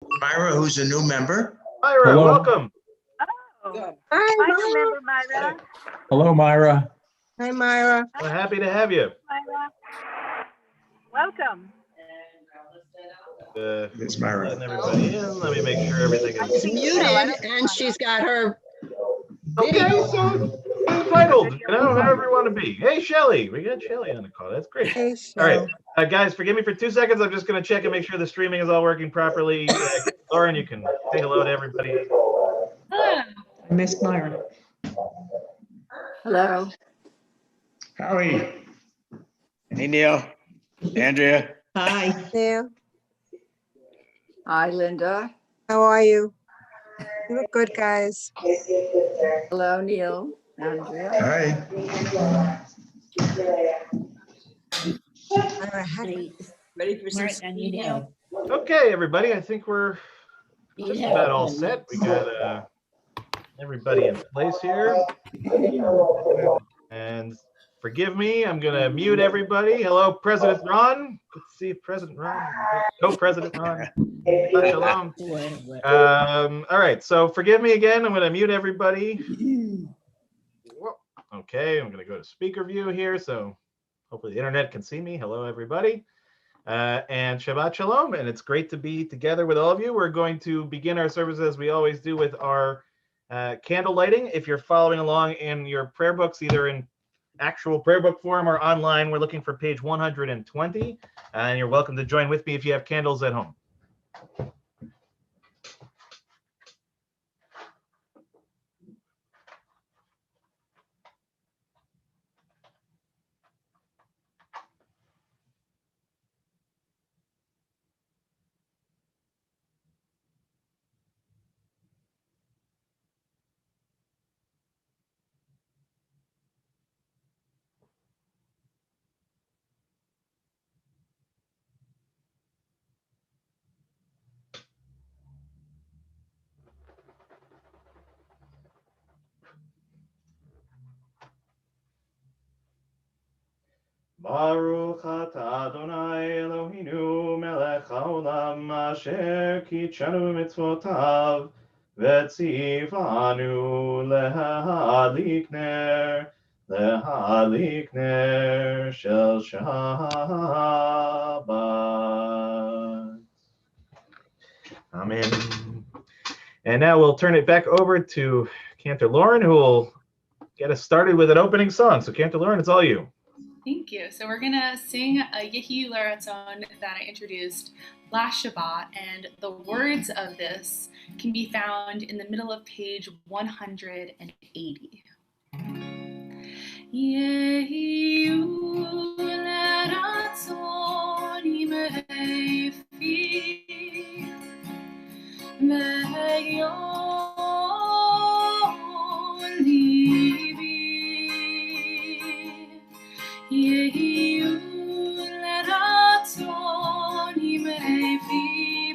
Myra, who's a new member. Myra, Hello. welcome. Oh, Hi, I Myra. remember Myra. Hello, Myra. Hi, Myra. We're happy to have you. Myra. Welcome. There's Myra. Letting everybody in. Let me make sure everything I is think Muted, so. I don't and she's got her okay. video. So entitled, however you want to be. Hey, Shelly, we got Shelly on the call. That's great. Hey, All right, Cheryl. guys, forgive me for 2 seconds. I'm just going to check and make sure the streaming is all working properly. Lauren, you can say hello to everybody. I missed Myra. Hello. Howie. Hey, Neil. Andrea. Hi. Neil, Hi, Linda. how are you? You look good, guys. Hello, Neil. Andrea. Hi. Myra, Ready for some studio? Okay, everybody, I think we're just about all set. We got everybody in place here. And forgive me, I'm going to mute everybody. Hello, President Ron. Good to see you, President Ron. Co-President Ron. Shalom. All right, so forgive me again. I'm going to mute everybody. Okay, I'm going to go to speaker view here, so hopefully the internet can see me. Hello, everybody. And Shabbat Shalom, and it's great to be together with all of you. We're going to begin our service as we always do with our candle lighting. If you're following along in your prayer books, either in actual prayer book form or online, we're looking for page 120, and you're welcome to join with me if you have candles at home. Baruch atah Adonai Eloheinu melech haolam asher kitshanu mitzvotav v'tzivanu lehadlik ner shel Shabbat. Amen. And now we'll turn it back over to Cantor Lauren, who will get us started with an opening song. So Cantor Lauren, it's all you. Thank you. So we're gonna sing a Yehi Laratzon that I introduced last Shabbat, and the words of this can be found in the middle of page 180. Yehi Laratzon imefi ve'yon libi Yehi Laratzon imefi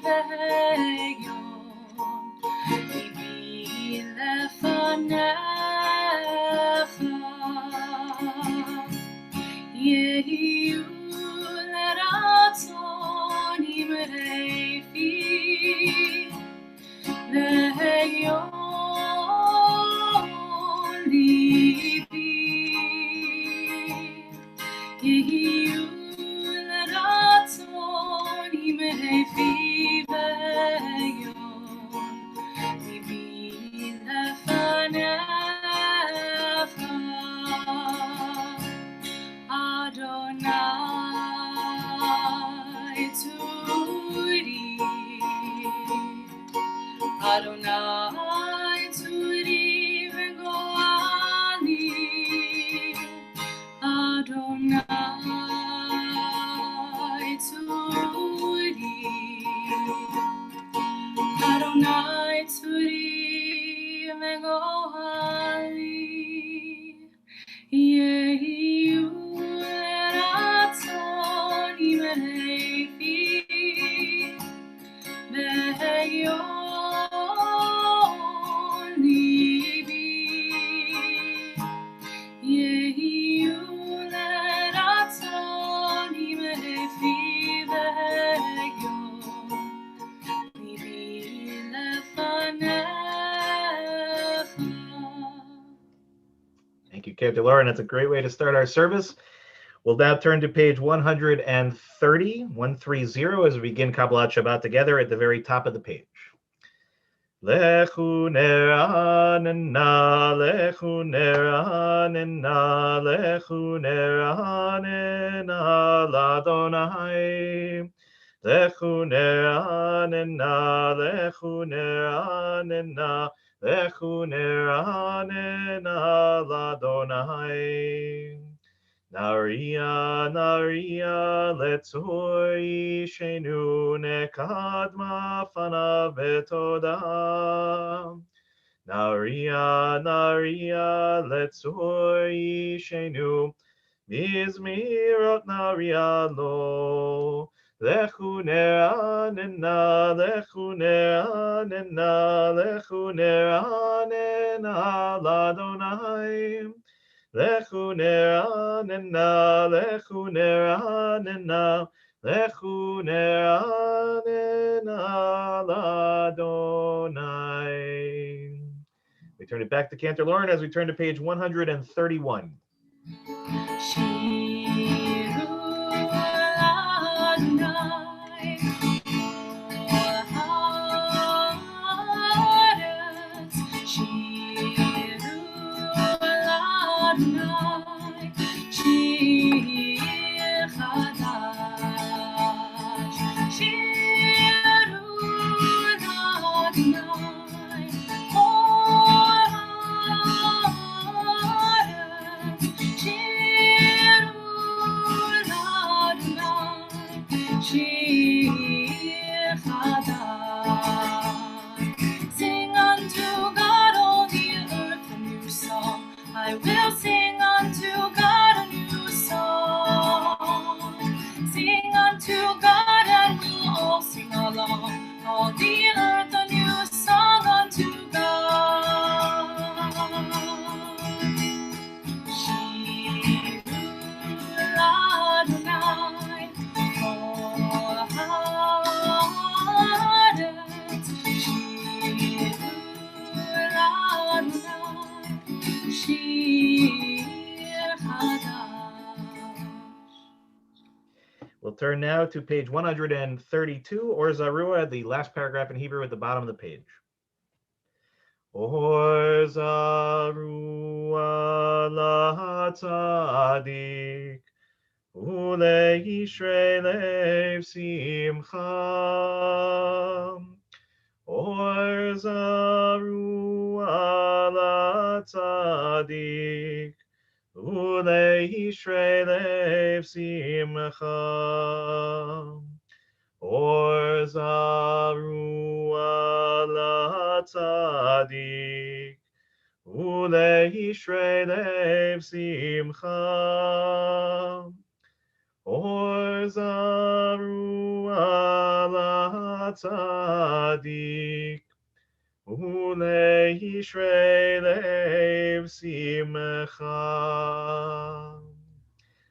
ve'yon libi lefanecha Yehi Laratzon imefi ve'yon libi Yehi Laratzon imefi ve'yon libi lefanecha Adonai tzuri Adonai tzuri v'go'ali Adonai tzuri Adonai tzuri v'go'ali Yehi Laratzon imefi ve'yon libi Yehi Laratzon imefi ve'yon libi Cantor Laura, and it's a great way to start our service. We'll now turn to page 130, 130, as we begin Kabbalat Shabbat together at the very top of the page. Lechu neranena, lechu neranena, lechu neranena, l'Adonai. Lechu neranena, lechu neranena, lechu neranena, l'Adonai. Naria, Naria, letzori shenu nekadma fanav betoda. Naria, Naria, letzori shenu mizmirot Naria lo. Lechu neranena, lechu neranena, lechu neranena, l'Adonai. Lechu neranena, lechu neranena, lechu neranena, l'Adonai. We turn it back to Cantor Lauren as we turn to page 131. Shiru Adonai, kol haaretz. Shiru Adonai, shir chadash. Shiru Adonai, kol haaretz. Shiru Adonai, shir chadash. Sing unto God all the earth a new song. I will sing unto God a new song. Sing unto God and we'll all sing along. All the earth a new song unto God. Shiru Adonai, kol haaretz. Shiru Adonai, shir chadash. We'll turn now to page 132, or Zarua, the last paragraph in Hebrew at the bottom of the page. Or Zarua latzadik, uleishrei lev simcha. Or Zarua latzadik, uleishrei lev simcha. Or Zarua latzadik, uleishrei lev simcha. Or Zarua latzadik, uleishrei lev simcha.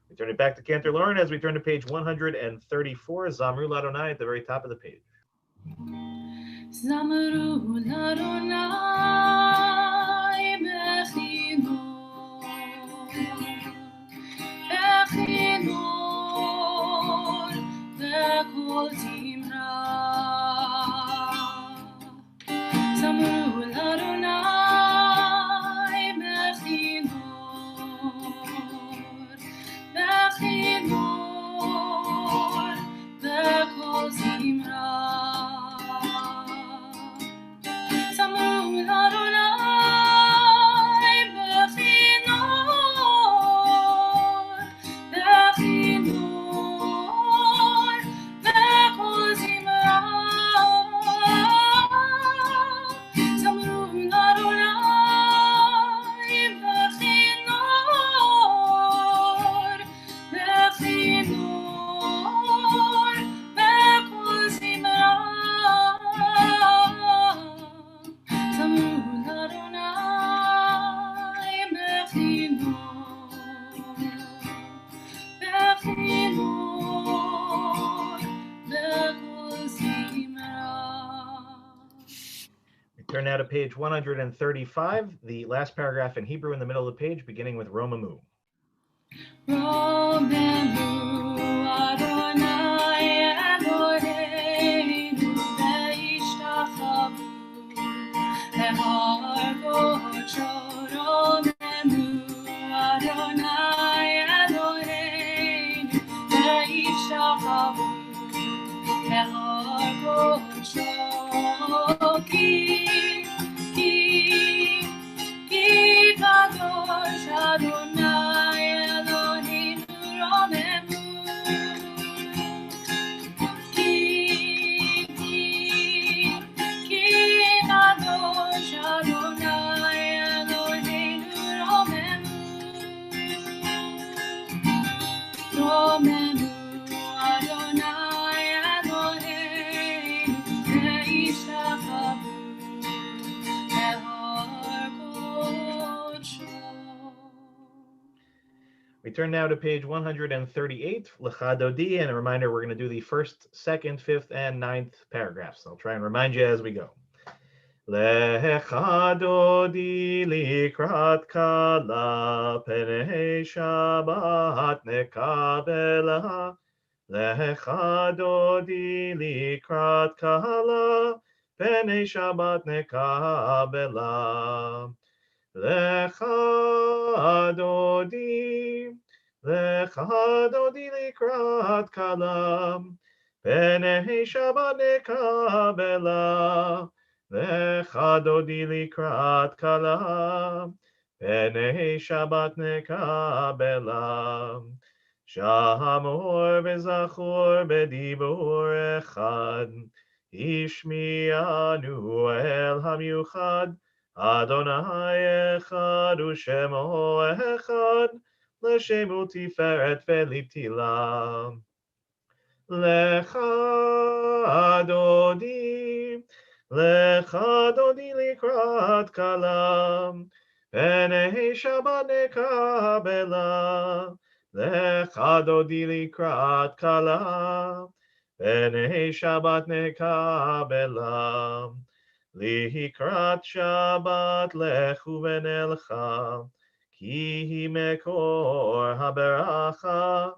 We turn it back to Cantor Lauren as we turn to page 134, Zamru Ladonai at the very top of the page. Zamru l'Adonai bechinor v'kol zimra. Zamru l'Adonai bechinor v'kol zimra. Zamru l'Adonai Turn now to page 135, the last paragraph in Hebrew in the middle of the page, beginning with Romamu. Romemu Adonai Eloheinu ve'ishtachavu lehar kodsho. Romemu Adonai Eloheinu ve'ishtachavu lehar kodsho. Ki kadosh Adonai Eloheinu Romemu. Ki kadosh Adonai Eloheinu Romemu. Romemu Adonai Eloheinu ve'ishtachavu lehar kodsho. We turn now to page 138, Lecha Dodi, and a reminder we're going to do the first, second, fifth, and ninth paragraphs. I'll try and remind you as we go. Lecha Dodi likrat kala penei Shabbat nekabela. Lecha Dodi likrat kala penei Shabbat nekabela. Lecha Dodi likrat kala penei Shabbat nekabela. Lecha Dodi likrat kala penei Shabbat nekabela. Shamor v'zachor b'dibur echad ishmi'anu el hamiuchad. Adonai echad u'shemo echad l'shemu tiferet ve'liptila. Lecha Dodi likrat kala penei Shabbat nekabela. Lecha Dodi likrat kala penei Shabbat nekabela. Likrat Shabbat lechu v'nelcha, ki hi mekor haberacha,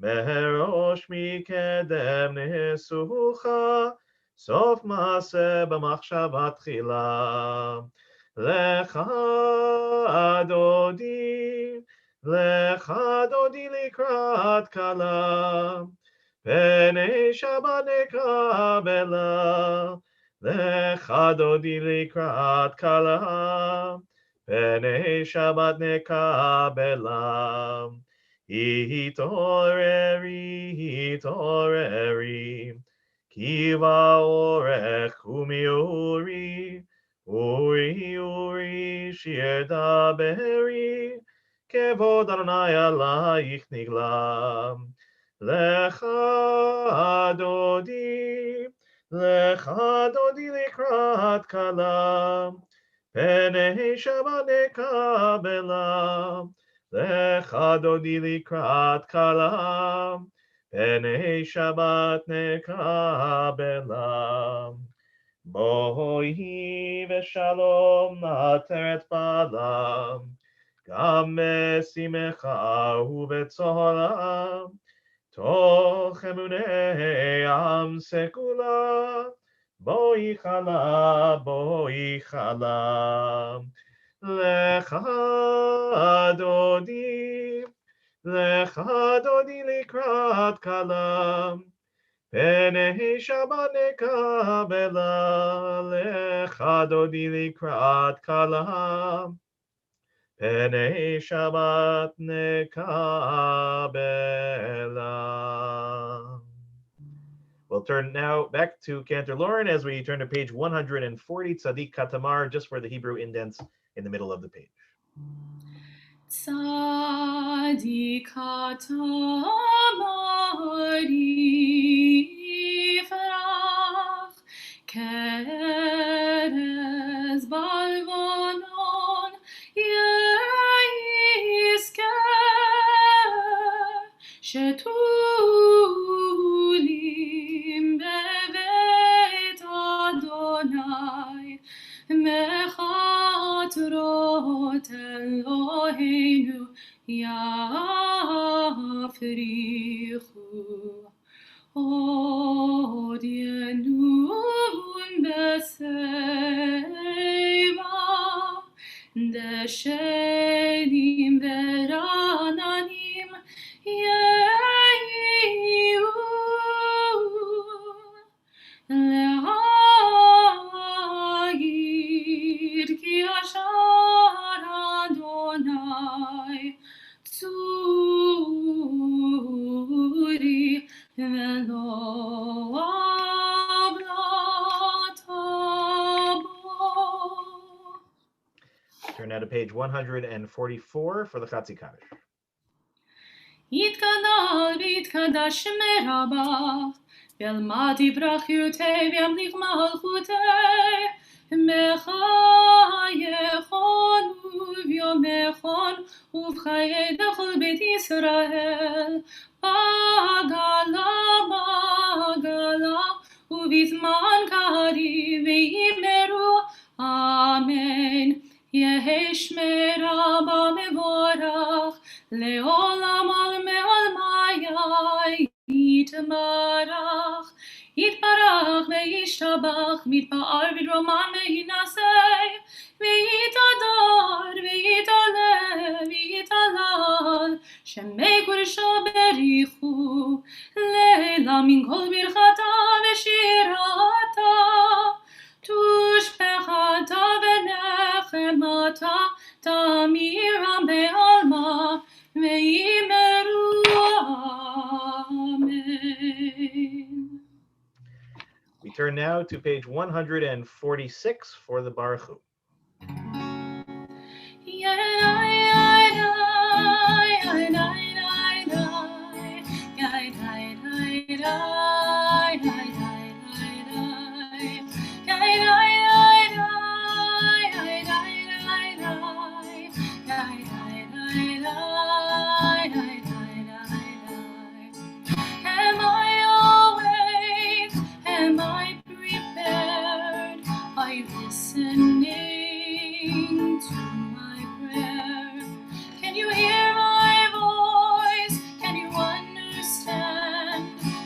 merosh mikedem nesucha, sof maaseh b'machshava tchila. Lecha Dodi likrat kala, penei Shabbat nekabela. Lecha Dodi likrat kala penei Shabbat nekabela. Hitoreri ki va'orech umiuri uri shir daberi kevod Adonai alayich nigla. Lecha Dodi likrat kala penei Shabbat nekabela. Lecha Dodi likrat kala penei Shabbat nekabela. Bohi v'shalom ateret bala, gam b'simecha u'b'tzola. Toch emunei am sekula, boi chala. Lecha Dodi likrat kala penei Shabbat nekabela. Lecha Dodi likrat kala penei Shabbat nekabela. We'll turn now back to Cantor Lauren as we turn to page 140, Tzadik Katamar, just for the Hebrew indents in the middle of the page. Tzadik Katamar yifrach kerez balvanon yisker shetulim bevet Adonai מחתרות אלוהינו יפריחו. עוד ינום בשיבה, דשנים ורעננים יהיו. להגיד כי אשר אדוני צורי ולא עוולת בו. Turn now to page 144 for the Chatzi Kaddish. יתגדל ויתקדש שמי רבך, וילמד ברכיותי וימליך מלכותי, בחייכון וביומכון ובחיי לכל בית ישראל, בעגלה ובזמן קריב ויאמרו אמן. יהי שמי רבה מבורך לעולם עלמי יתברך. יתברך וישתבח, מתפאר בדרומן ויינשא, ויתהדר ויתעלה ויתהלל, שמי קודשו בריחו, לילה מן כל ברכתה ושירתה, תושבחתה ונחמתה, תמירם בעלמה, ויאמרו אמן. We turn now to page 146 for the Baruch Hu. Am I awake? Am I prepared? Are you listening to my prayer? Can you hear my voice? Can you understand?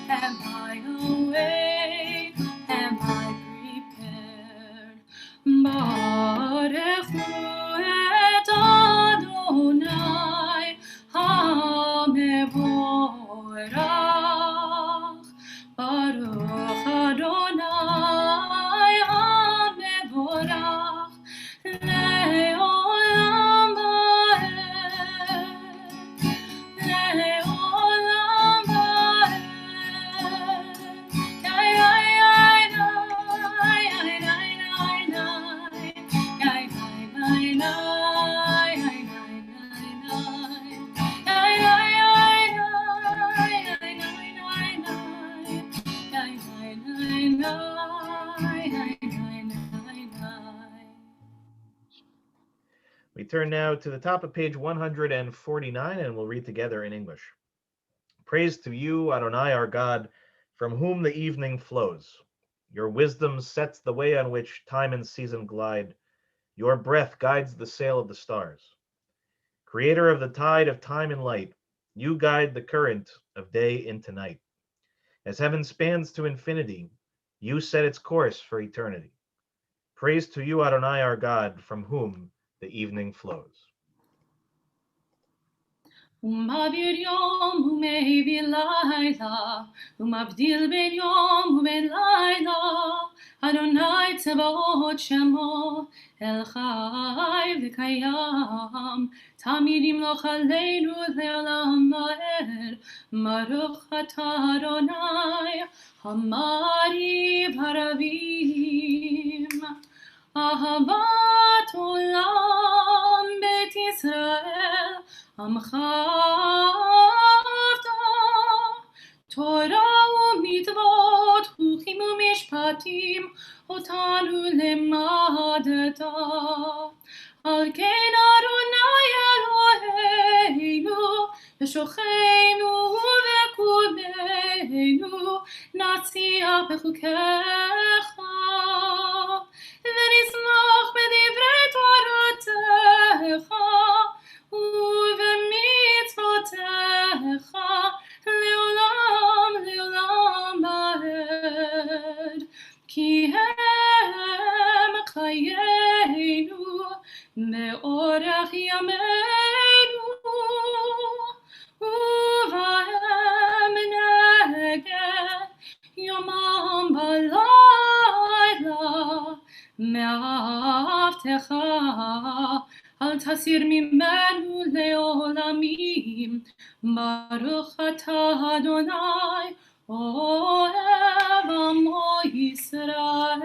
Am I awake? Am I prepared? Baruch Hu et Adonai HaMevorach. Baruch Adonai HaMevorach le'olam va'ed, le'olam va'ed. Yai, yai, yai, yai, yai, yai, yai, yai, yai, yai, We turn now to the top of page 149 and we'll read together in English. Praise to you, Adonai, our God, from whom the evening flows. Your wisdom sets the way on which time and season glide. Your breath guides the sail of the stars. Creator of the tide of time and light, you guide the current of day into night. As heaven spans to infinity, you set its course for eternity. Praise to you, Adonai, our God, from whom the evening flows. ומעביר יום ומעביר לילה, ומבדיל בין יום ובין לילה, אדוני צבאות שמו, אל חי וקיים, תמיד ימלוך עלינו לעולם ועד. ברוך אתה אדוני, המריב הרבים, אהבת עולם בית ישראל, עמך אהבת. תורה ומצוות, חוקים ומשפטים, אותנו למדת. על כן אדוני אלוהינו, בשוכנו ובקומנו, נצליח בחוקיך, ונשמח חיינו באורך ימינו ובהם נגד יומם בלילה מעבדך אל תסיר ממנו לעולמים ברוך אתה אדוני אוהב עמו ישראל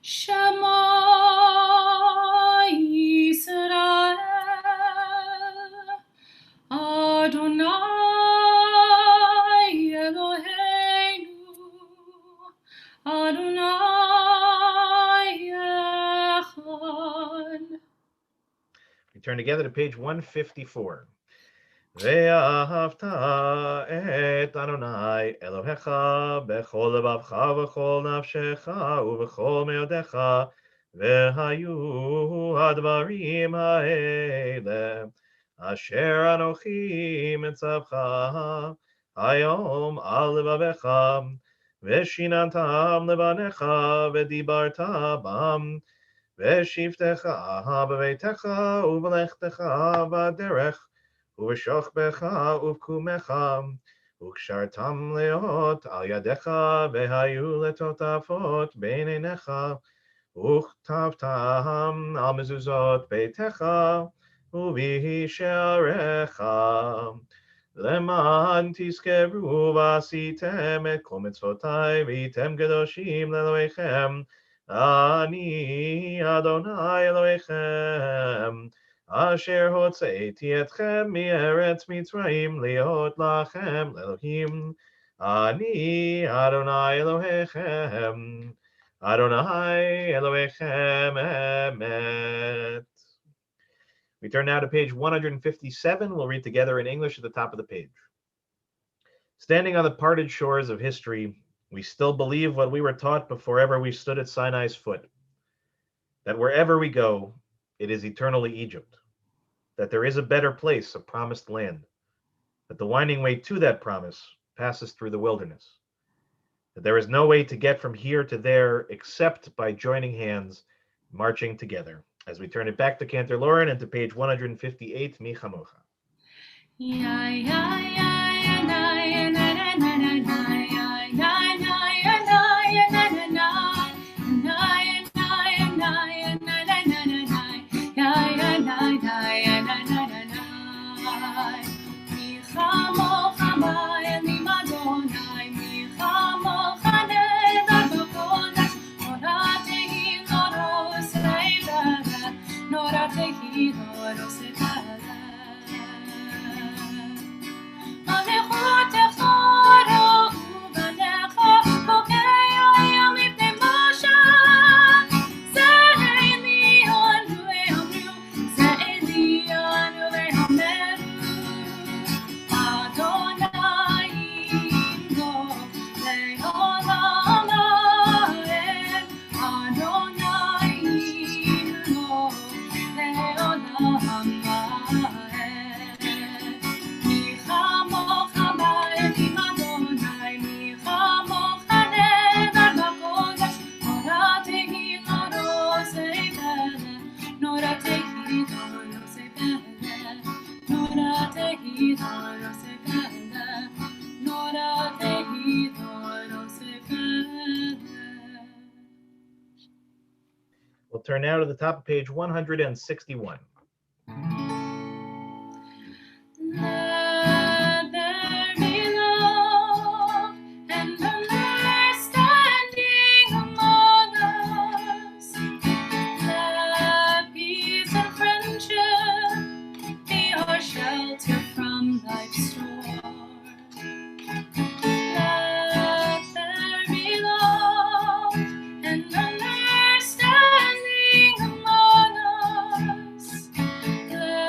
שמע ישראל אדוני אלוהינו אדוני echad. We turn together to page 154. ואהבת את אדוני אלוהיך בכל לבבך ובכל נפשך ובכל מאודיך והיו הדברים האלה אשר אנוכי מצווך היום על לבביך ושיננתם לבניך ודיברת בם ושבתך בביתך ובלכתך בדרך ובשוכבך ובקומך וקשרתם להיות על ידיך והיו לטוטפות בין עיניך וכתבתם על מזוזות ביתך ובשעריך למען תזכרו ועשיתם את כל מצוותיי והייתם קדושים לאלוהיכם אני אדוני אלוהיכם אשר הוצאתי אתכם מארץ מצרים להיות לכם לאלוהים אני אדוני אלוהיכם אדוני אלוהיכם אמת. We turn now to page 157. We'll read together in English at the top of the page. Standing on the parted shores of history, we still believe what we were taught before ever we stood at Sinai's foot, that wherever we go, it is eternally Egypt, that there is a better place, a promised land, that the winding way to that promise passes through the wilderness, that there is no way to get from here to there except by joining hands, marching together. As we turn it back to Cantor Lauren and to page 158, Mi Chamocha. We'll turn now to the top of page 161. Let there be love and understanding among us. Let peace and friendship be our shelter from life's storm. Let there be love and understanding among us. Let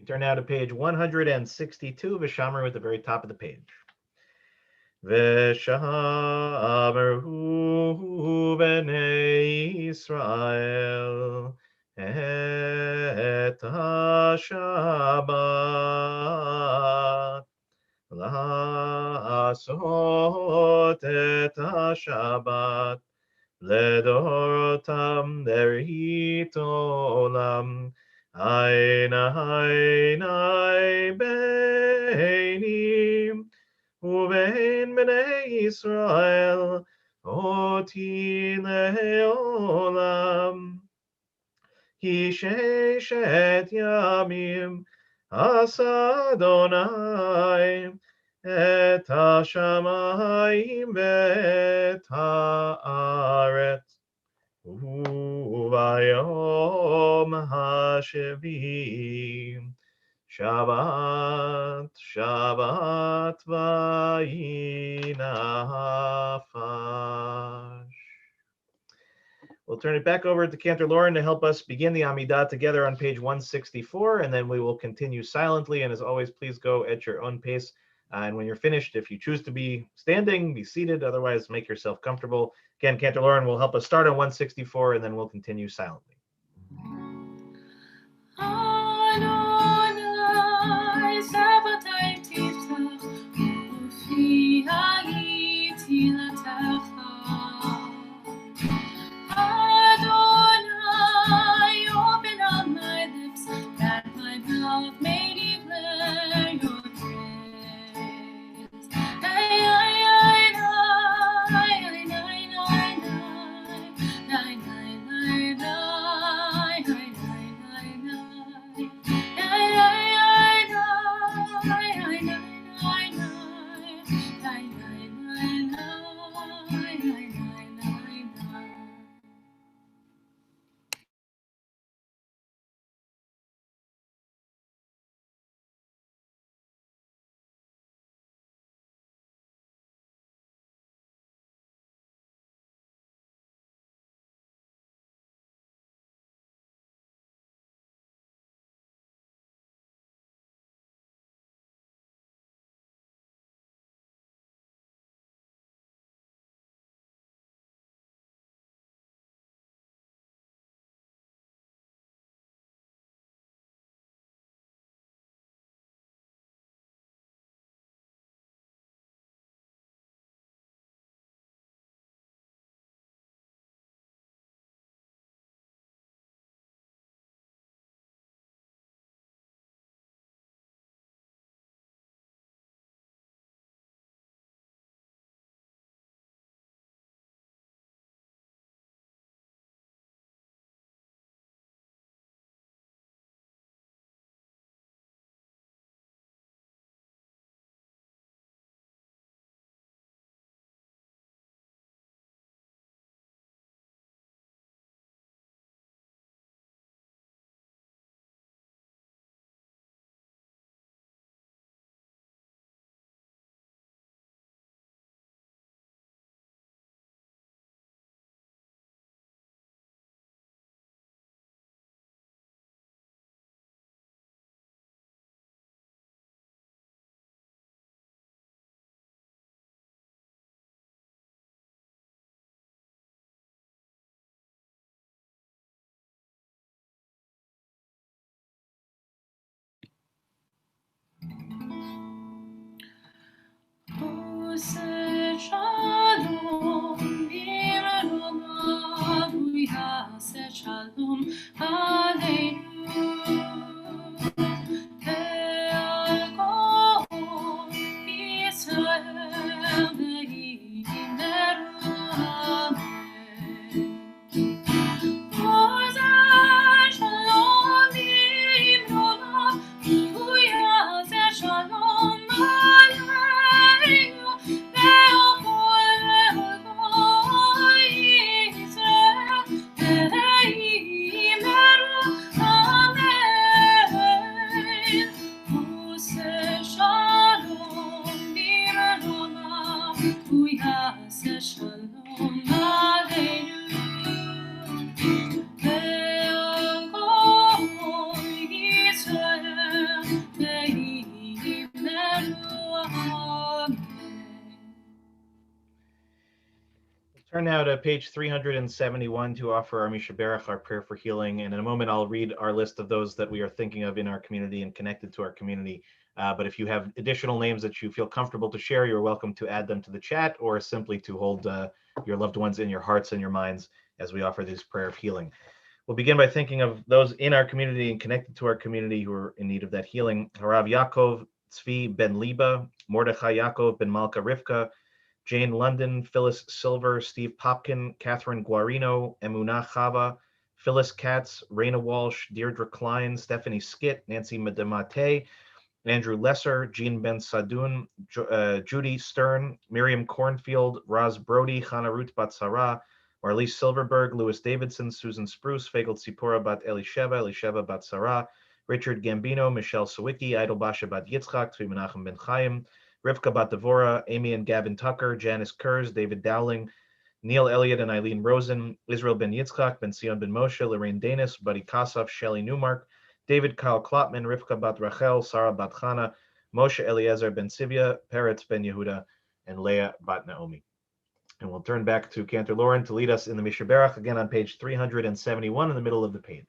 Turn now to page 162, Vishamru at the very top of the page. Vishamru b'nei Israel et ha-Shabbat la'asot et ha-Shabbat ledorotam derit olam Einai beinim uvein bnei Israel oti leolam Ki sheshet yamim asa Adonai et hashamayim vet haaretz Uvayom hashvi Shabbat Shabbat vayinafash. We'll turn it back over to Cantor Lauren to help us begin the Amidah together on page 164, and then we will continue silently. And as always, please go at your own pace. And when you're finished, if you choose to be standing, be seated. Otherwise, make yourself comfortable. Again, Cantor Lauren will help us start on 164, and then we'll continue silently. Adonai, open up my lips, that my mouth may declare your praise. Shalom Aleinu Turn now to page 371 to offer our Misha Berach, our prayer for healing. And in a moment, I'll read our list of those that we are thinking of in our community and connected to our community. But if you have additional names that you feel comfortable to share, you're welcome to add them to the chat or simply to hold your loved ones in your hearts and your minds as we offer this prayer of healing. We'll begin by thinking of those in our community and connected to our community who are in need of that healing. Harav Yaakov Tzvi Ben Liba, Mordechai Yaakov Ben Malka Rivka, Jane London, Phyllis Silver, Steve Popkin, Catherine Guarino, Emunah Chava, Phyllis Katz, Raina Walsh, Deirdre Klein, Stephanie Skitt, Nancy Medemate, Andrew Lesser, Jean Ben Sadun, Judy Stern, Miriam Cornfield, Roz Brody, Hannah Ruth Batsara, Marlise Silverberg, Louis Davidson, Susan Spruce, Fagel Tzipora Bat Elisheva Bat Sarah, Richard Gambino, Michelle Sawicki, Idol Basha Bat Yitzchak, Tzvi Menachem Ben Chaim, Rivka Bat Devora, Amy and Gavin Tucker, Janice Kurz, David Dowling, Neil Elliott and Eileen Rosen, Israel Ben Yitzchak, Ben Sion Ben Moshe, Lorraine Danis, Buddy Kassoff, Shelley Newmark, David Kyle Klopman, Rivka Bat Rachel, Sarah Bat Chana, Moshe Eliezer Ben Sivia, Peretz Ben Yehuda, and Leah Bat Naomi. And we'll turn back to Cantor Lauren to lead us in the Misha Berach, again on page 371 in the middle of the page.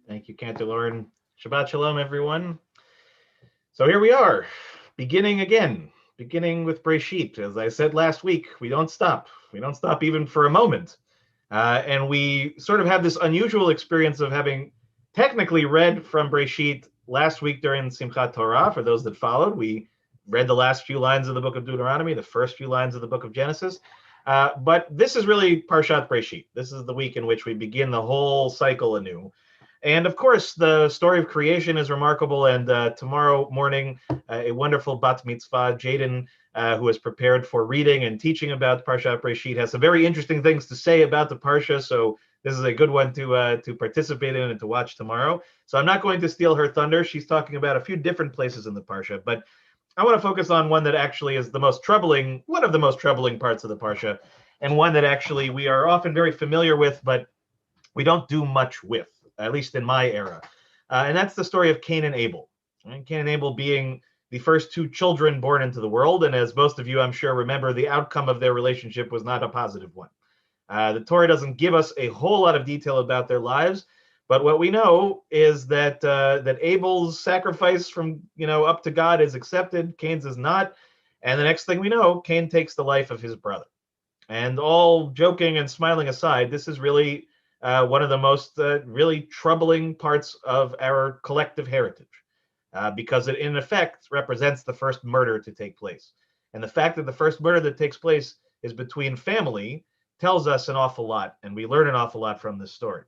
Thank you, Cantor Lauren. Shabbat Shalom, everyone. So here we are, beginning with Breshit. As I said last week, we don't stop. We don't stop even for a moment. And we sort of have this unusual experience of having technically read from Breshit last week during Simchat Torah. For those that followed, we read the last few lines of the book of Deuteronomy, the first few lines of the book of Genesis. But this is really Parshat Breshit. This is the week in which we begin the whole cycle anew. And of course, the story of creation is remarkable. And tomorrow morning, a wonderful bat mitzvah, Jaden, who is prepared for reading and teaching about Parshat Breshit, has some very interesting things to say about the Parsha. So this is a good one to participate in and to watch tomorrow. So I'm not going to steal her thunder. She's talking about a few different places in the Parsha, but I want to focus on one that actually is the most troubling, one of the most troubling parts of the Parsha, and one that actually we are often very familiar with, but we don't do much with, at least in my era. And that's the story of Cain and Abel. And Cain and Abel being the first two children born into the world. And as most of you, I'm sure, remember, the outcome of their relationship was not a positive one. The Torah doesn't give us a whole lot of detail about their lives, but what we know is that that Abel's sacrifice from up to God is accepted, Cain's is not. And the next thing we know, Cain takes the life of his brother. And all joking and smiling aside, this is really one of the most really troubling parts of our collective heritage, because it in effect represents the first murder to take place. And the fact that the first murder that takes place is between family tells us an awful lot, and we learn an awful lot from this story.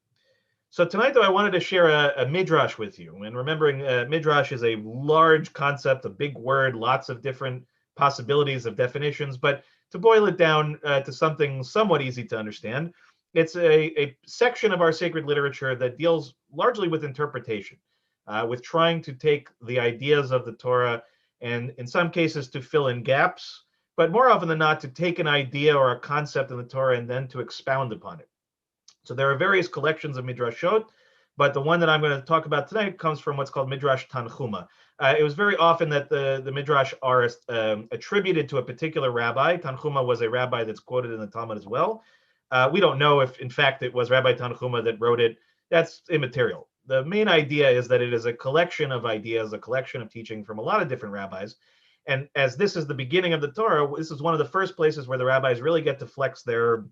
So tonight, though, I wanted to share a midrash with you. And remembering midrash is a large concept, a big word, lots of different possibilities of definitions. But to boil it down to something somewhat easy to understand, it's a section of our sacred literature that deals largely with interpretation, with trying to take the ideas of the Torah and in some cases to fill in gaps, but more often than not, to take an idea or a concept in the Torah and then to expound upon it. So there are various collections of midrashot, but the one that I'm going to talk about tonight comes from what's called Midrash Tanchuma. It was very often that the midrash are attributed to a particular rabbi. Tanchuma was a rabbi that's quoted in the Talmud as well. We don't know if, in fact, it was Rabbi Tanchuma that wrote it. That's immaterial. The main idea is that it is a collection of ideas, a collection of teaching from a lot of different rabbis. And as this is the beginning of the Torah, this is one of the first places where the rabbis really get to flex their,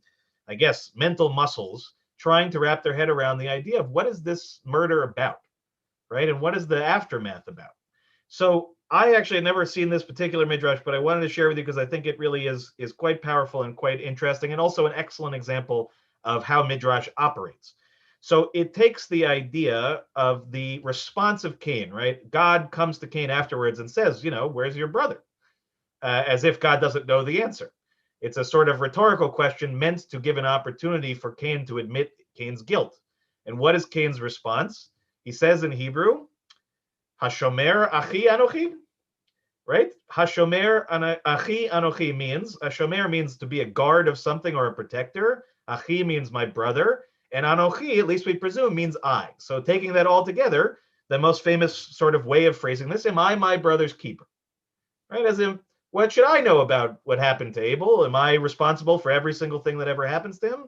I guess, mental muscles, trying to wrap their head around the idea of what is this murder about, right? And what is the aftermath about? So I actually had never seen this particular midrash, but I wanted to share with you because I think it really is quite powerful and quite interesting, and also an excellent example of how midrash operates. So it takes the idea of the response of Cain, right? God comes to Cain afterwards and says, where's your brother? As if God doesn't know the answer. It's a sort of rhetorical question meant to give an opportunity for Cain to admit Cain's guilt. And what is Cain's response? He says in Hebrew, Hashomer achi anochi, right? Hashomer achi anochi means, Hashomer means to be a guard of something or a protector. Achi means my brother. And anochi, at least we presume, means I. So taking that all together, the most famous sort of way of phrasing this, am I my brother's keeper? Right? As in, what should I know about what happened to Abel? Am I responsible for every single thing that ever happens to him?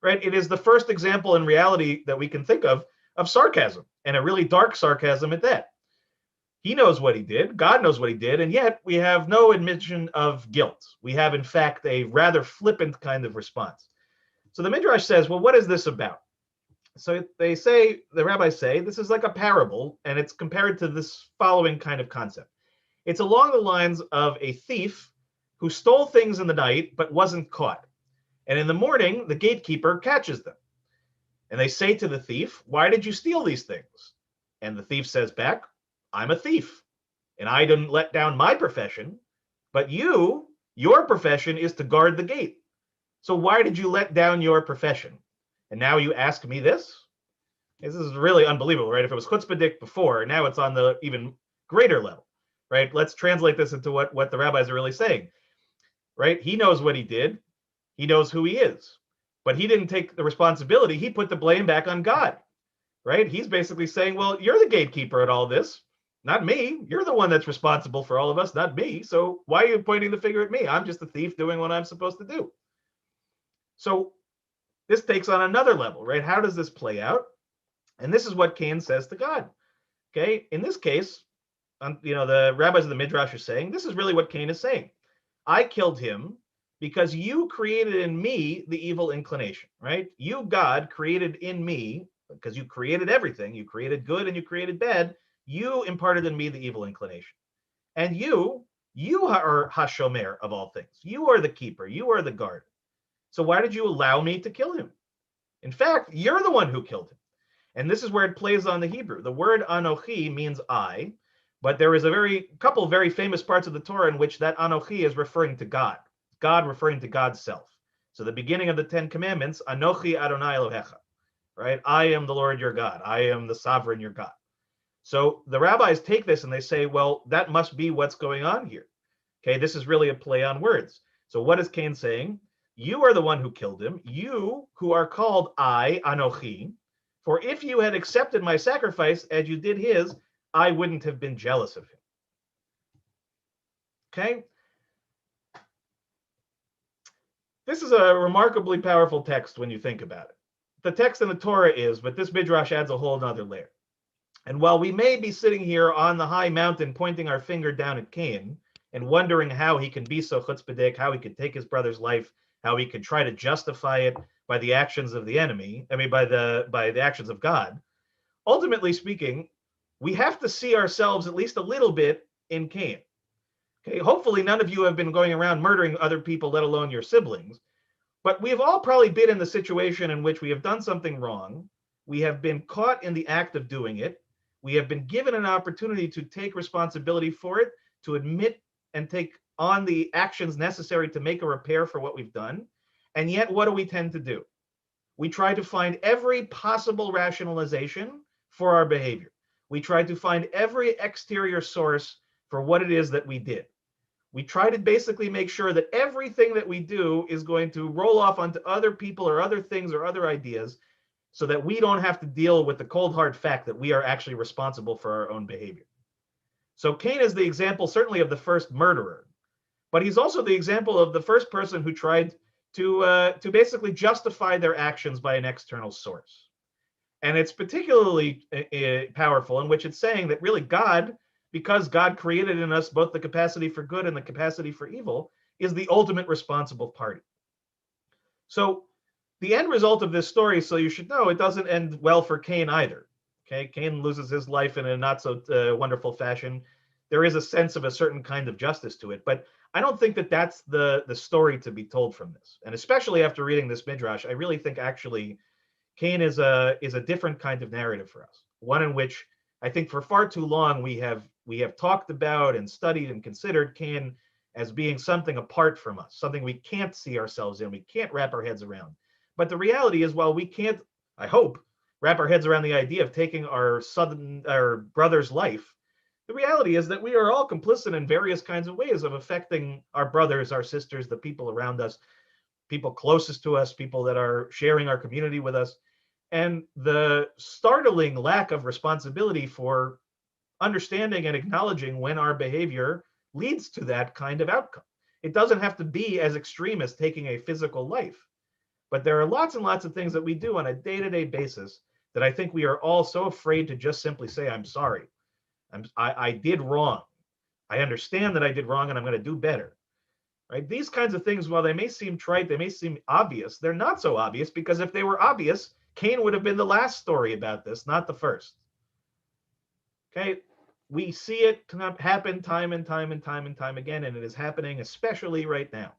Right? It is the first example in reality that we can think of sarcasm, and a really dark sarcasm at that. He knows what he did. God knows what he did. And yet we have no admission of guilt. We have, in fact, a rather flippant kind of response. So the Midrash says, well, what is this about? So they say, the rabbis say, this is like a parable, and it's compared to this following kind of concept. It's along the lines of a thief who stole things in the night but wasn't caught. And in the morning, the gatekeeper catches them. And they say to the thief, why did you steal these things? And the thief says back, I'm a thief, and I didn't let down my profession, but your profession is to guard the gate. So why did you let down your profession? And now you ask me this? This is really unbelievable, right? If it was chutzpahdik before, now it's on the even greater level, right? Let's translate this into what the rabbis are really saying, right? He knows what he did. He knows who he is, but he didn't take the responsibility. He put the blame back on God, right? He's basically saying, well, you're the gatekeeper at all this, not me. You're the one that's responsible for all of us, not me. So why are you pointing the finger at me? I'm just a thief doing what I'm supposed to do. So this takes on another level, right? How does this play out? And this is what Cain says to God. Okay, in this case, the rabbis of the Midrash are saying, this is really what Cain is saying. I killed him because you created in me the evil inclination, right? You, God, created in me, because you created everything. You created good and you created bad. You imparted in me the evil inclination. And you are Hashomer of all things. You are the keeper. You are the guard. So why did you allow me to kill him? In fact, you're the one who killed him. And this is where it plays on the Hebrew. The word Anochi means I, but there is a couple very famous parts of the Torah in which that Anochi is referring to God, God referring to God's self. So the beginning of the 10 Commandments, Anochi Adonai Elohecha, right? I am the Lord your God. I am the sovereign your God. So the rabbis take this and they say, well, that must be what's going on here. Okay, this is really a play on words. So what is Cain saying? You are the one who killed him. You who are called I, Anochi. For if you had accepted my sacrifice as you did his, I wouldn't have been jealous of him. Okay? This is a remarkably powerful text when you think about it. The text in the Torah is, but this midrash adds a whole nother layer. And while we may be sitting here on the high mountain pointing our finger down at Cain and wondering how he can be so chutzpahdik, how he could take his brother's life, how he could try to justify it by the actions of the enemy, by the actions of God, ultimately speaking, we have to see ourselves at least a little bit in Cain. Okay, hopefully none of you have been going around murdering other people, let alone your siblings, but we have all probably been in the situation in which we have done something wrong. We have been caught in the act of doing it. We have been given an opportunity to take responsibility for it, to admit and take on the actions necessary to make a repair for what we've done. And yet, what do we tend to do? We try to find every possible rationalization for our behavior. We try to find every exterior source for what it is that we did. we try to basically make sure that everything that we do is going to roll off onto other people or other things or other ideas, so that we don't have to deal with the cold hard fact that we are actually responsible for our own behavior. So Cain is the example certainly of the first murderer, but he's also the example of the first person who tried to basically justify their actions by an external source. And it's particularly powerful in which it's saying that really God, because God created in us both the capacity for good and the capacity for evil, is the ultimate responsible party. So the end result of this story, so you should know, it doesn't end well for Cain either. Okay, Cain loses his life in a not so wonderful fashion. There is a sense of a certain kind of justice to it, but I don't think that that's the story to be told from this. And especially after reading this midrash, I really think actually Cain is a different kind of narrative for us. One in which I think for far too long we have talked about and studied and considered Cain as being something apart from us, something we can't see ourselves in, we can't wrap our heads around. But the reality is, while we can't, I hope, wrap our heads around the idea of taking our brother's life, the reality is that we are all complicit in various kinds of ways of affecting our brothers, our sisters, the people around us, people closest to us, people that are sharing our community with us. And the startling lack of responsibility for understanding and acknowledging when our behavior leads to that kind of outcome. It doesn't have to be as extreme as taking a physical life. But there are lots and lots of things that we do on a day-to-day basis that I think we are all so afraid to just simply say, I'm sorry. I did wrong. I understand that I did wrong and I'm going to do better. Right? These kinds of things, while they may seem trite, they may seem obvious, they're not so obvious, because if they were obvious, Cain would have been the last story about this, not the first. Okay? We see it happen time and time and time and time again, and it is happening especially right now.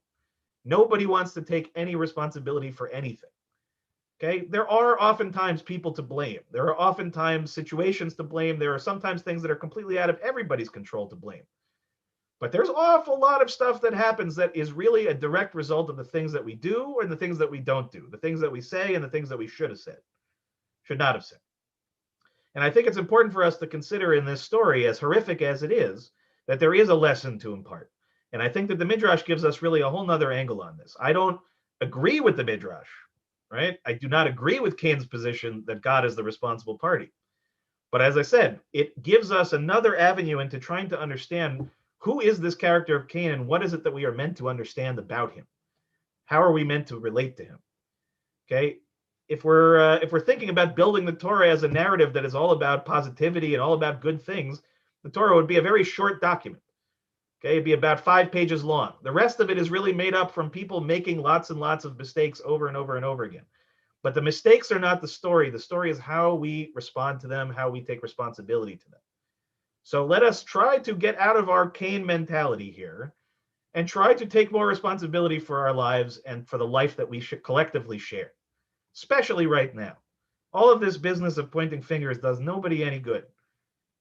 Nobody wants to take any responsibility for anything. Okay, there are oftentimes people to blame. There are oftentimes situations to blame. There are sometimes things that are completely out of everybody's control to blame. But there's an awful lot of stuff that happens that is really a direct result of the things that we do and the things that we don't do, the things that we say and the things that we should have said, should not have said. And I think it's important for us to consider in this story, as horrific as it is, that there is a lesson to impart. And I think that the Midrash gives us really a whole nother angle on this. I don't agree with the Midrash, right? I do not agree with Cain's position that God is the responsible party. But as I said, it gives us another avenue into trying to understand who is this character of Cain and what is it that we are meant to understand about him? How are we meant to relate to him? Okay, if we're thinking about building the Torah as a narrative that is all about positivity and all about good things, the Torah would be a very short document. Okay, it'd be about 5 pages long. The rest of it is really made up from people making lots and lots of mistakes over and over and over again. But the mistakes are not the story. The story is how we respond to them, how we take responsibility to them. So let us try to get out of our Cain mentality here and try to take more responsibility for our lives and for the life that we should collectively share, especially right now. All of this business of pointing fingers does nobody any good.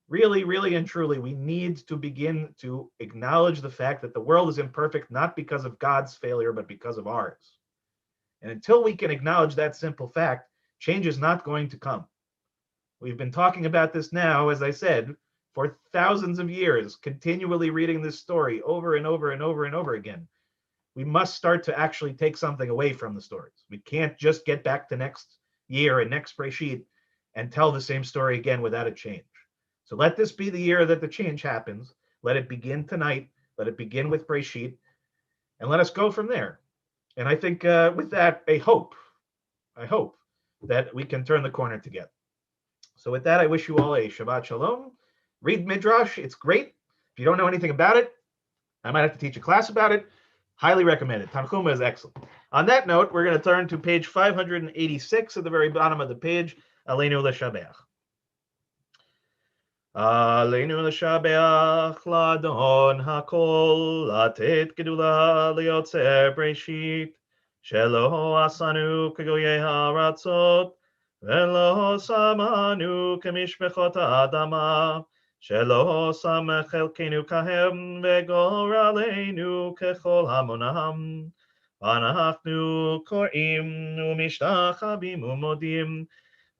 Really, really and truly, we need to begin to acknowledge the fact that the world is imperfect, not because of God's failure, but because of ours. And until we can acknowledge that simple fact, change is not going to come. We've been talking about this now, as I said, for thousands of years, continually reading this story over and over and over and over again. We must start to actually take something away from the stories. We can't just get back to next year and next Breshit and tell the same story again without a change. So let this be the year that the change happens. Let it begin tonight. Let it begin with Breshit, and let us go from there. And I think with that, I hope that we can turn the corner together. So with that, I wish you all a Shabbat Shalom. Read Midrash. It's great. If you don't know anything about it, I might have to teach a class about it. Highly recommend it. Tanchuma is excellent. On that note, we're going to turn to page 586 at the very bottom of the page. Aleinu l'shabeach. Aleinu l'shabeach l'adon hakol, latet gedula liotzer breshit, shelo asanu k'goyei haratzot, velo samanu k'mishmechot ha'adama, shelo sam chelkenu kahem vegoralenu kechol hamonam, anachnu korim umishtachavim umodim,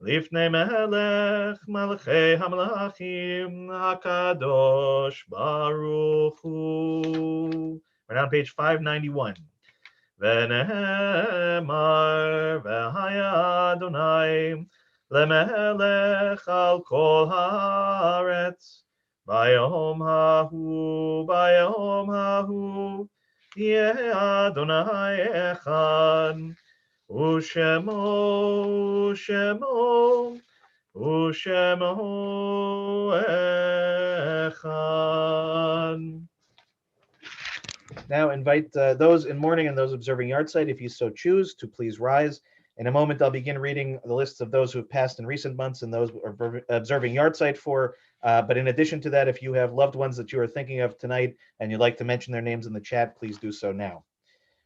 לפני מלך מלכי המלכים הקדוש ברוך הוא. We're now on page 591. ונאמר והיה אדוני למלך על כל הארץ ביום ההוא יהיה אדוני אחד ושמו אחד. Now invite those in mourning and those observing yahrzeit, if you so choose, to please rise. In a moment, I'll begin reading the lists of those who have passed in recent months and those are observing yahrzeit for. But in addition to that, if you have loved ones that you are thinking of tonight and you'd like to mention their names in the chat, please do so now.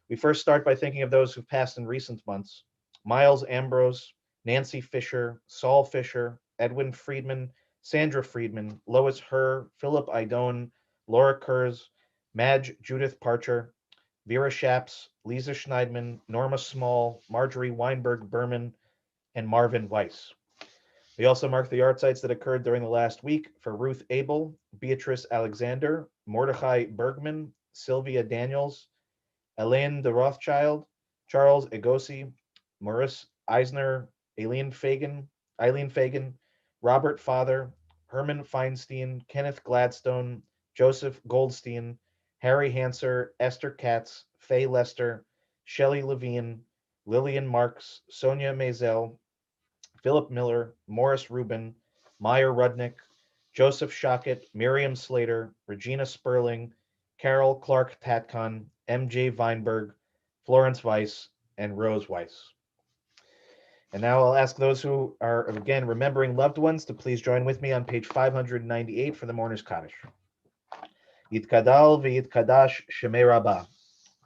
We first start by thinking of those who've passed in recent months. Miles Ambrose, Nancy Fisher, Saul Fisher, Edwin Friedman, Sandra Friedman, Lois Herr, Philip Idone, Laura Kurz, Madge Judith Parcher, Vera Shaps, Lisa Schneidman, Norma Small, Marjorie Weinberg Berman, and Marvin Weiss. We also mark the yahrzeits that occurred during the last week for Ruth Abel, Beatrice Alexander, Mordechai Bergman, Sylvia Daniels, Elaine de Rothschild, Charles Egosi, Maurice Eisner, Eileen Fagan, Robert Father, Herman Feinstein, Kenneth Gladstone, Joseph Goldstein, Harry Hanser, Esther Katz, Faye Lester, Shelley Levine, Lillian Marks, Sonia Maisel, Philip Miller, Morris Rubin, Meyer Rudnick, Joseph Shockett, Miriam Slater, Regina Sperling, Carol Clark Tatcon, M.J. Weinberg, Florence Weiss, and Rose Weiss. And now I'll ask those who are, again, remembering loved ones to please join with me on page 598 for the Mourner's Kaddish. Yitkadal v'yitkadash shemei rabah,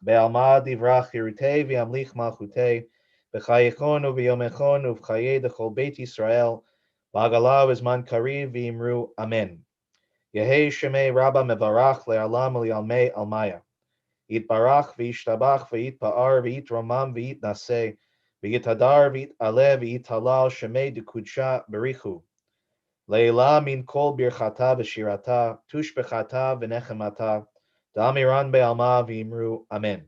be'alma divrach hirutei v'yamlich malchutei, b'chayechon u'v'yomechon u'v'chayei d'chol beit Yisrael, b'agala v'zman kariv v'imru amen. Yehei shemei rabah mevarach le'alam u'li'almei almaya. Yitbarach v'yishtabach v'yitpa'ar v'yitromam v'yitnaseh, v'yitadar v'yit'aleh v'yithalal shemei d'kudsha berichu. Leila min kol birchata v'shirata, tushbechata v'nechemata, da'amiran be'alma v'imru amen.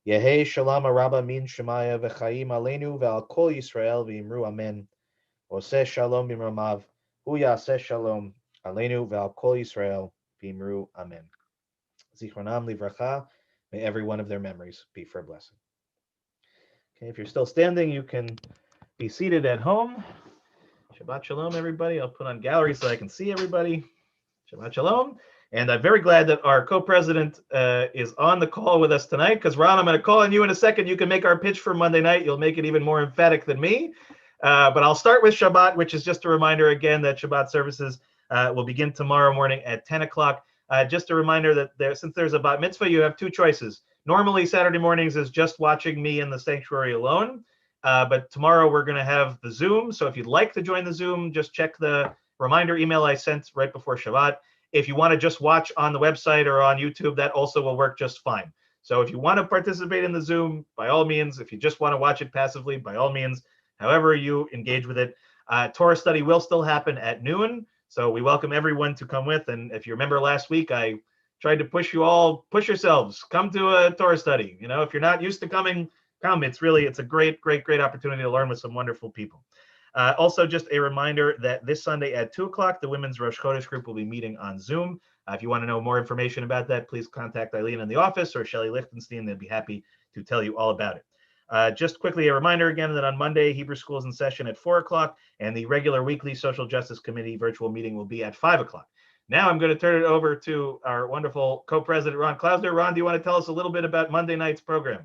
Yehei shalom araba min shemaya v'chaim aleinu ve'al kol Yisrael v'imru amen. Oseh shalom b'mramav, hu yaseh shalom aleinu ve'al kol Yisrael v'imru amen. Zichronam livracha, may every one of their memories be for a blessing. Okay, if you're still standing, you can be seated at home. Shabbat shalom, everybody. I'll put on gallery so I can see everybody. Shabbat shalom. And I'm very glad that our co-president is on the call with us tonight, because Ron, I'm going to call on you in a second. You can make our pitch for Monday night. You'll make it even more emphatic than me. But I'll start with Shabbat, which is just a reminder again that Shabbat services will begin tomorrow morning at 10 o'clock. Just a reminder that since there's a bat mitzvah, you have two choices. Normally, Saturday mornings is just watching me in the sanctuary alone. But tomorrow we're going to have the Zoom. So if you'd like to join the Zoom, just check the reminder email I sent right before Shabbat. If you want to just watch on the website or on YouTube, that also will work just fine. So if you want to participate in the Zoom, by all means. If you just want to watch it passively, by all means. However you engage with it. Torah study will still happen at noon. So we welcome everyone to come with. And if you remember last week, I tried to push yourselves. Come to a Torah study. You know, if you're not used to coming, come. It's a great opportunity to learn with some wonderful people. Also, just a reminder that this Sunday at 2 o'clock, the Women's Rosh Chodesh group will be meeting on Zoom. If you want to know more information about that, please contact Eileen in the office or Shelley Lichtenstein. They'll be happy to tell you all about it. Just quickly, a reminder again that on Monday, Hebrew School is in session at 4 o'clock, and the regular weekly Social Justice Committee virtual meeting will be at 5 o'clock. Now I'm going to turn it over to our wonderful co-president, Ron Klausner. Ron, do you want to tell us a little bit about Monday night's program?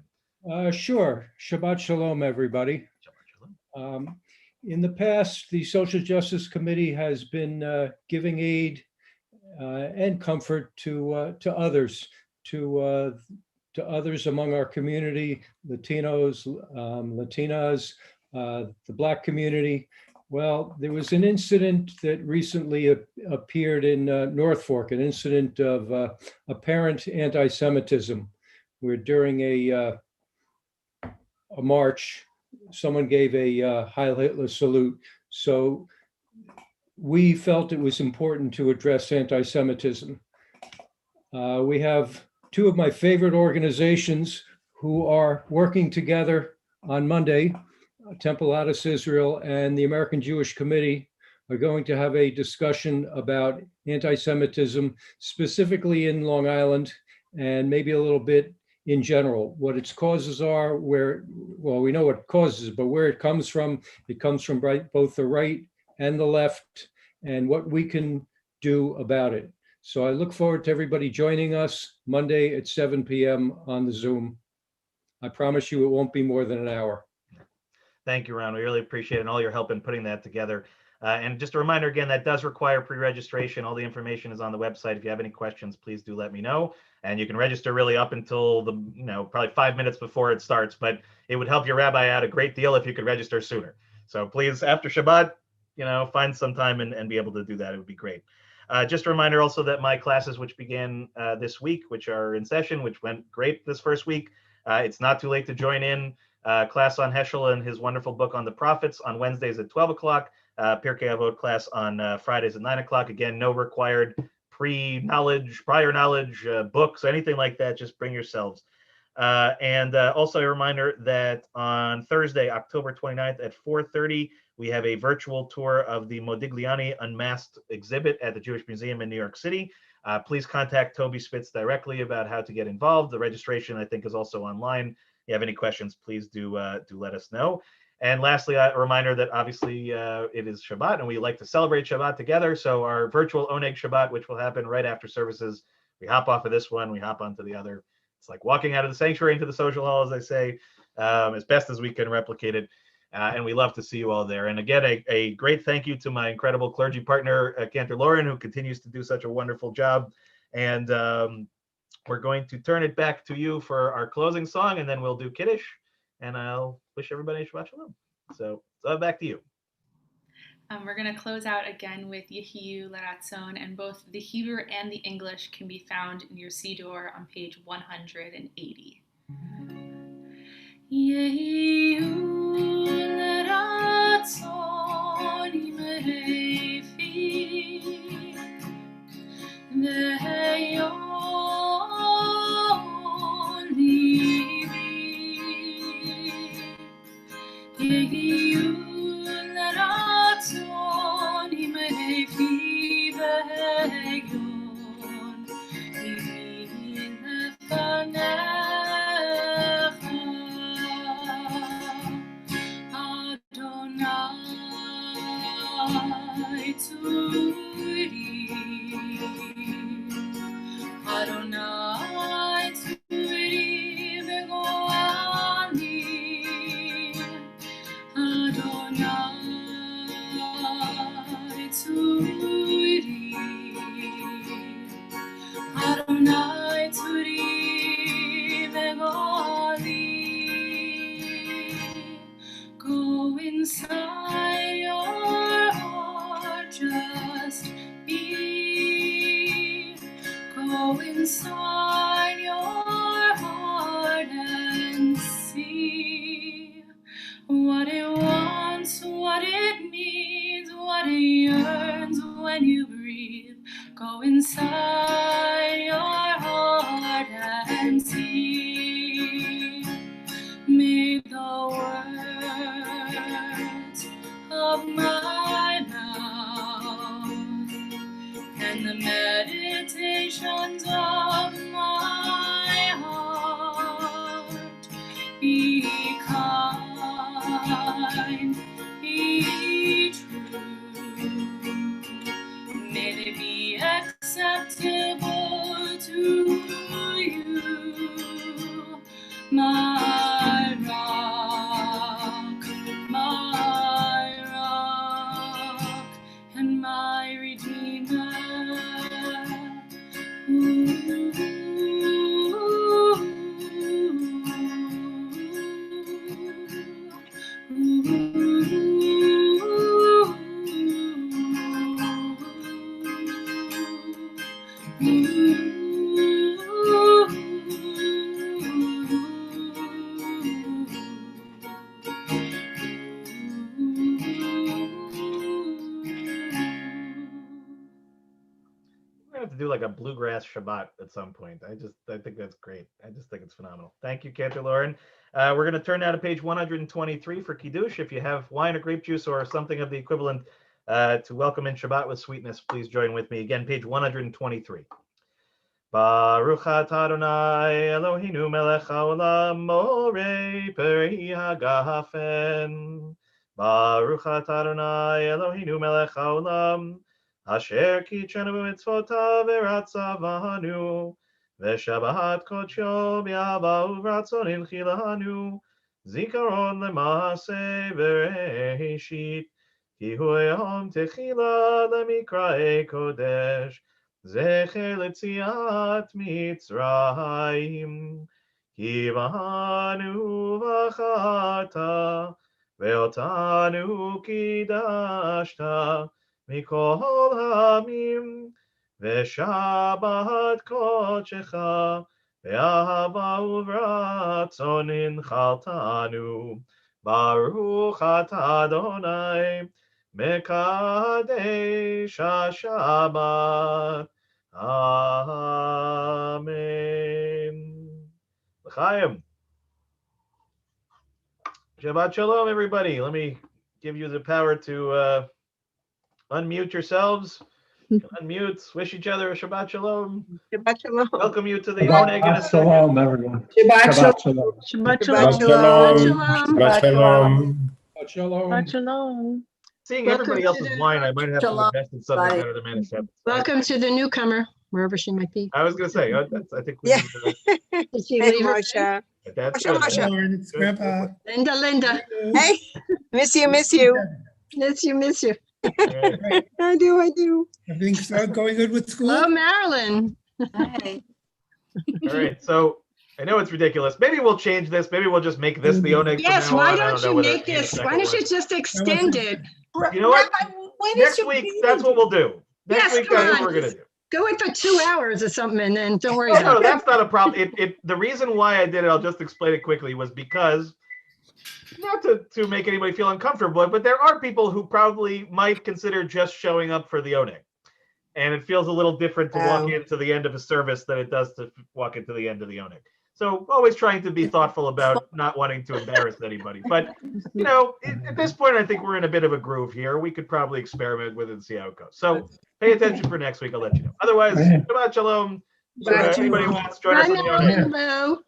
Sure. Shabbat shalom, everybody. Shabbat shalom. In the past, the Social Justice Committee has been giving aid and comfort to others, to others among our community, Latinos, Latinas, the Black community. Well, there was an incident that recently appeared in North Fork, an incident of apparent anti-Semitism, where during a march, someone gave a Heil Hitler salute. So we felt it was important to address anti-Semitism. We have two of my favorite organizations who are working together on Monday. Temple Adas Israel and the American Jewish Committee are going to have a discussion about anti-Semitism, specifically in Long Island, and maybe a little bit in general, what its causes are, well, we know what causes, but where it comes from both the right and the left, and what we can do about it. So I look forward to everybody joining us Monday at 7 p.m. on the Zoom. I promise you it won't be more than an hour. Thank you, Ron. We really appreciate it and all your help in putting that together. And just a reminder again, that does require pre-registration. All the information is on the website. If you have any questions, please do let me know. And you can register really up until probably 5 minutes before it starts, but it would help your rabbi out a great deal if you could register sooner. So please, after Shabbat, find some time and be able to do that. It would be great. Just a reminder also that my classes, which began this week, which are in session, which went great this first week, it's not too late to join in. Class on Heschel and his wonderful book on the prophets on Wednesdays at 12 o'clock. Pirkei Avot class on Fridays at 9 o'clock. Again, no required prior knowledge, books, anything like that. Just bring yourselves. And also a reminder that on Thursday, October 29th at 4:30, we have a virtual tour of the Modigliani Unmasked exhibit at the Jewish Museum in New York City. Please contact Toby Spitz directly about how to get involved. The registration, I think, is also online. If you have any questions, please do let us know. And lastly, a reminder that obviously it is Shabbat and we like to celebrate Shabbat together. So our virtual Oneg Shabbat, which will happen right after services, we hop off of this one, we hop onto the other. It's like walking out of the sanctuary into the social hall, as I say, as best as we can replicate it. And we love to see you all there. And again, a great thank you to my incredible clergy partner, Cantor Lauren, who continues to do such a wonderful job. And we're going to turn it back to you for our closing song, and then we'll do Kiddush, and I'll wish everybody Shabbat Shalom. So back to you. We're going to close out again with Yehiyu L'Ratzon, and both the Hebrew and the English can be found in your Siddur on page 180. Yehiyu L'Ratzon Imrefi Ve'yon Libi Yehiyu L'Ratzon Imrefi Ve'yon Libi Lefanecha Adonai Tzuri Adonai Tzuri Ve'goani Adonai Tzuri Adonai Tzuri Ve'goani. Go inside your heart, just be. Go inside your heart and see what it wants, what it needs, what it yearns when you breathe. Go inside your heart and see. May the words of my mouth and the meditations of my heart be kind, be true. May they be acceptable to you, my rock, and my redeemer. Ooh. do like a bluegrass Shabbat at some point. I think that's great. I just think it's phenomenal. Thank you, Cantor Lauren. We're going to turn now to page 123 for Kiddush. If you have wine or grape juice or something of the equivalent to welcome in Shabbat with sweetness, please join with me. Again, page 123. Baruch atah Adonai Eloheinu melech haolam morei peri hagafen. Baruch atah Adonai Eloheinu melech haolam asher kitchenu b'mitzvotav v'ratzavanu v'shabbat kodsho b'ahava uvratzon inchilanu zikaron l'maaseh v'reishit ki hu yom techila lemikrae kodesh zecher letziat mitzrayim ki v'hanu v'chata ve'otanu kidashta mikol hamim ve'shabbat kodshecha ve'ahava uvratzon inchaltanu baruch atah Adonai mekadesh haShabbat. Amen. L'chaim. Shabbat shalom, everybody. Let me give you the power to unmute yourselves. Unmute. Wish each other a Shabbat shalom. Shabbat shalom. Welcome you to the Oneg in a second. Shalom, everyone. Shabbat Shabbat shalom. Shabbat Shabbat shalom. Shabbat shalom. Shabbat Shalom. Seeing Welcome everybody to else's the- wine, I might have to Shalom. invest in something Bye. better than manuscript. Welcome to the newcomer, wherever she might be. I was going to say, I think we Yeah. need Did she Hey, leave her? Moshe. that's Moshe, good. Moshe. It's Grandpa. Linda. Hey, miss you. Miss you. Right. I do. Everything's going good with school? Oh, Marilyn. Hey. All right, so I know it's ridiculous. Maybe we'll change this. Maybe we'll just make this the Oneg from Yes, now why on. I don't know you whether make it needs a this? second Why don't you one. just extend it? You know what? Rabbi, when is Next your week, meeting? that's what we'll do. Next Yes, week, come that's what on. we're going to do. Go in for 2 hours or something and then don't worry Oh, about no, it. that's not a problem. The reason why I did it, I'll just explain it quickly, was because, not to make anybody feel uncomfortable, but there are people who probably might consider just showing up for the Oneg. And it feels a little different to walk Oh. into the end of a service than it does to walk into the end of the Oneg. So always trying to be thoughtful about not wanting to embarrass anybody. But, you know, at this point, I think we're in a bit of a groove here. We could probably experiment with it and see how it goes. So pay attention for next week. I'll let you know. Otherwise, Shabbat shalom. Shabbat Anybody who shalom. wants to join Bye, us on the Marilyn. Oneg. Hello.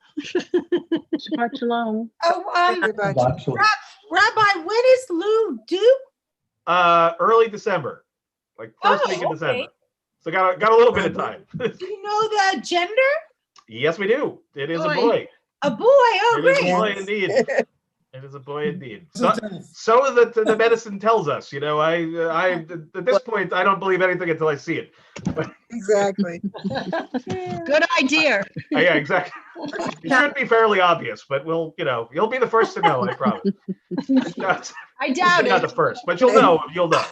Shabbat shalom. Oh, Shabbat shalom. Rabbi, when is Lou due? Early December, like first week in okay. December. So got a little bit of time. Do you know the gender? Yes, we do. It is a Boy. boy. A boy. Oh, It is a great. boy Yes. indeed. It is a boy indeed. So that the medicine tells us. You know, I at this point I don't believe anything until I see it. Exactly. Good idea. Yeah, exactly. It should be fairly obvious, but you'll be the first to know. I promise. I doubt Not it. the first, but you'll know. You'll know.